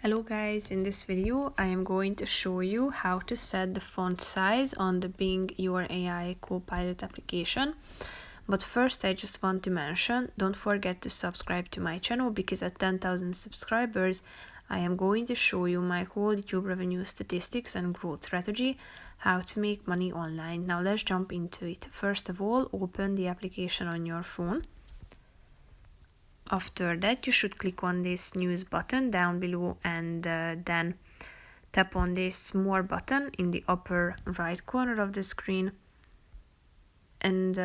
Hello guys, in this video I am going to show you how to set the font size on the Bing Your AI Copilot application. But first I just want to mention, don't forget to subscribe to my channel because at 10,000 subscribers I am going to show you my whole YouTube revenue statistics and growth strategy, how to make money online. Now let's jump into it. First of all, open the application on your phone. After that, you should click on this news button down below and then tap on this more button in the upper right corner of the screen. And